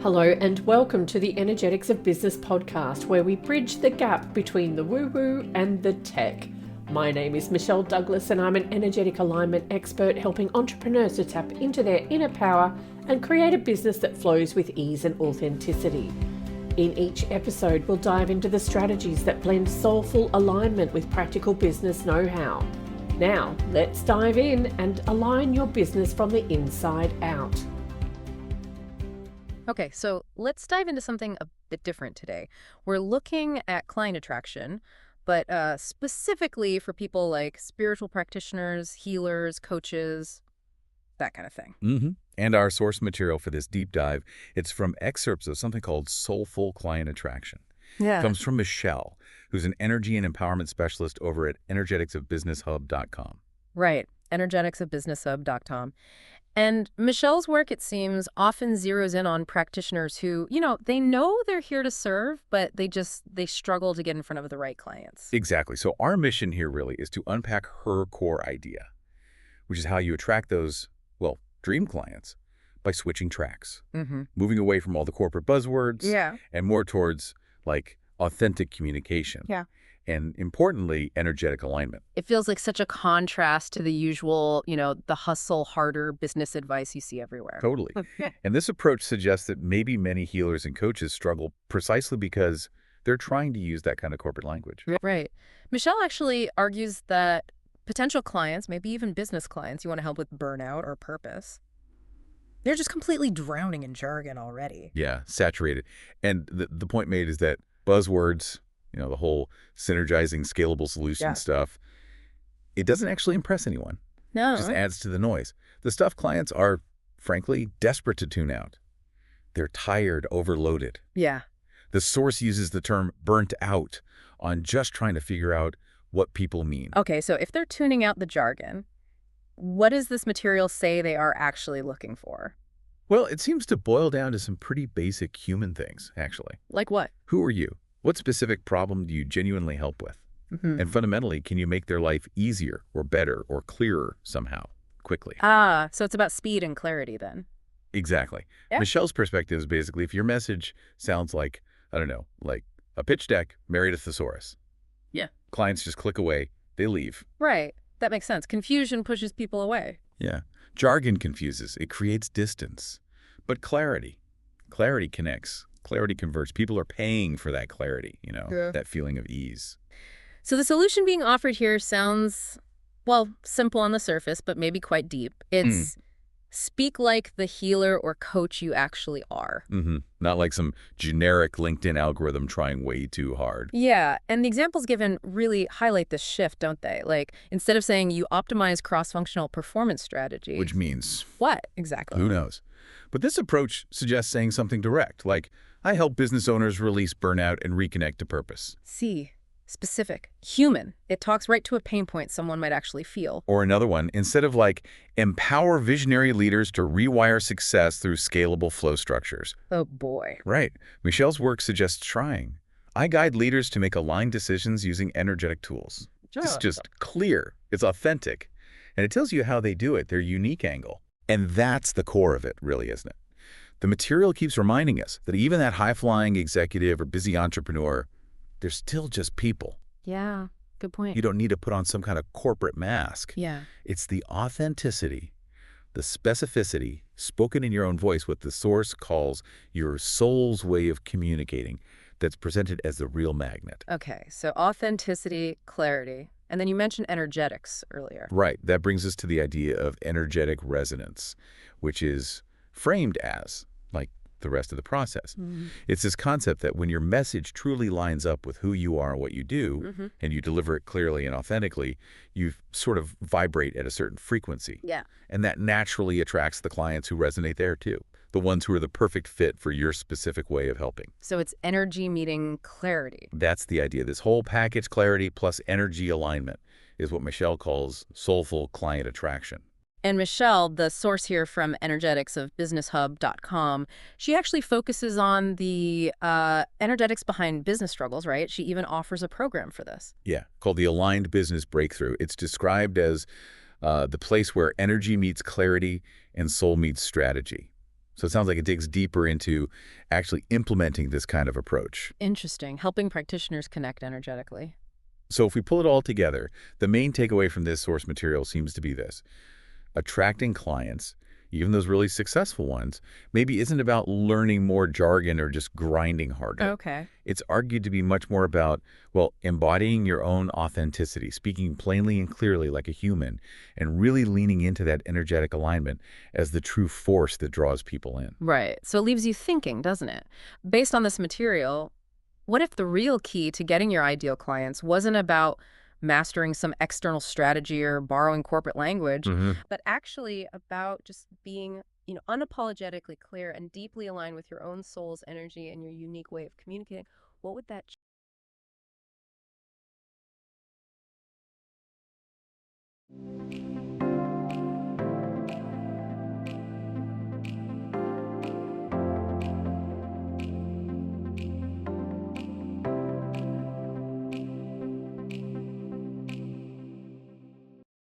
Hello and welcome to the Energetics of Business podcast, where we bridge the gap between the woo-woo and the tech. My name is Michelle Douglas and I'm an energetic alignment expert helping entrepreneurs to tap into their inner power and create a business that flows with ease and authenticity. In each episode, we'll dive into the strategies that blend soulful alignment with practical business know-how. Now, let's dive in and align your business from the inside out. Okay, so let's dive into something a bit different today. We're looking at client attraction, but specifically for people like spiritual practitioners, healers, coaches, that kind of thing. And our source material for this deep dive, it's from excerpts of something called Soulful Client Attraction. Yeah. It comes from Michelle, who's an energy and empowerment specialist over at energeticsofbusinesshub.com. Right, energeticsofbusinesshub.com. And Michelle's work, it seems, often zeroes in on practitioners who, they know they're here to serve, but they struggle to get in front of the right clients. Exactly. So our mission here really is to unpack her core idea, which is how you attract those, dream clients by switching tracks, moving away from all the corporate buzzwords and more towards, authentic communication. Yeah. And importantly, energetic alignment. It feels like such a contrast to the usual, the hustle harder business advice you see everywhere. Totally. And this approach suggests that maybe many healers and coaches struggle precisely because they're trying to use that kind of corporate language. Right. Michelle actually argues that potential clients, maybe even business clients you want to help with burnout or purpose, they're just completely drowning in jargon already. Yeah, saturated. And the point made is that buzzwords, the whole synergizing scalable solution stuff, it doesn't actually impress anyone. No. It just adds to the noise. The stuff clients are, frankly, desperate to tune out. They're tired, overloaded. Yeah. The source uses the term burnt out on just trying to figure out what people mean. Okay, so if they're tuning out the jargon, what does this material say they are actually looking for? Well, it seems to boil down to some pretty basic human things, actually. Like what? Who are you? What specific problem do you genuinely help with? And fundamentally, can you make their life easier or better or clearer somehow, quickly? So it's about speed and clarity then. Exactly. Yeah. Michelle's perspective is basically if your message sounds like, like a pitch deck married a thesaurus. Yeah. Clients just click away, they leave. Right. That makes sense. Confusion pushes people away. Yeah. Jargon confuses. It creates distance. But clarity connects. Clarity converts. People are paying for that clarity, that feeling of ease. So the solution being offered here sounds, simple on the surface, but maybe quite deep. It's speak like the healer or coach you actually are. Not like some generic LinkedIn algorithm trying way too hard. Yeah, and the examples given really highlight this shift, don't they? Like, instead of saying you optimize cross-functional performance strategy. Which means? What, exactly? Who knows? But this approach suggests saying something direct, like, I help business owners release burnout and reconnect to purpose. See. Specific. Human. It talks right to a pain point someone might actually feel. Or another one, instead of empower visionary leaders to rewire success through scalable flow structures. Oh boy. Right. Michelle's work suggests trying. I guide leaders to make aligned decisions using energetic tools. It's just clear. It's authentic. And it tells you how they do it, their unique angle. And that's the core of it, really, isn't it? The material keeps reminding us that even that high-flying executive or busy entrepreneur, they're still just people. Yeah, good point. You don't need to put on some kind of corporate mask. Yeah. It's the authenticity, the specificity, spoken in your own voice, what the source calls your soul's way of communicating, that's presented as the real magnet. Okay, so authenticity, clarity. And then you mentioned energetics earlier. Right. That brings us to the idea of energetic resonance, which is framed as, the rest of the process. It's this concept that when your message truly lines up with who you are and what you do, and you deliver it clearly and authentically, you sort of vibrate at a certain frequency. Yeah. And that naturally attracts the clients who resonate there too, the ones who are the perfect fit for your specific way of helping. So it's energy meeting clarity. That's the idea. This whole package, clarity plus energy alignment, is what Michelle calls soulful client attraction. And Michelle, the source here from energeticsofbusinesshub.com, she actually focuses on the energetics behind business struggles, right? She even offers a program for this. Yeah, called the Aligned Business Breakthrough. It's described as the place where energy meets clarity and soul meets strategy. So it sounds like it digs deeper into actually implementing this kind of approach. Interesting. Helping practitioners connect energetically. So if we pull it all together, the main takeaway from this source material seems to be this. Attracting clients, even those really successful ones, maybe isn't about learning more jargon or just grinding harder. Okay. It's argued to be much more about, well, embodying your own authenticity, speaking plainly and clearly like a human, and really leaning into that energetic alignment as the true force that draws people in. Right. So it leaves you thinking, doesn't it? Based on this material, what if the real key to getting your ideal clients wasn't about mastering some external strategy or borrowing corporate language, but actually about just being, unapologetically clear and deeply aligned with your own soul's energy and your unique way of communicating? What would that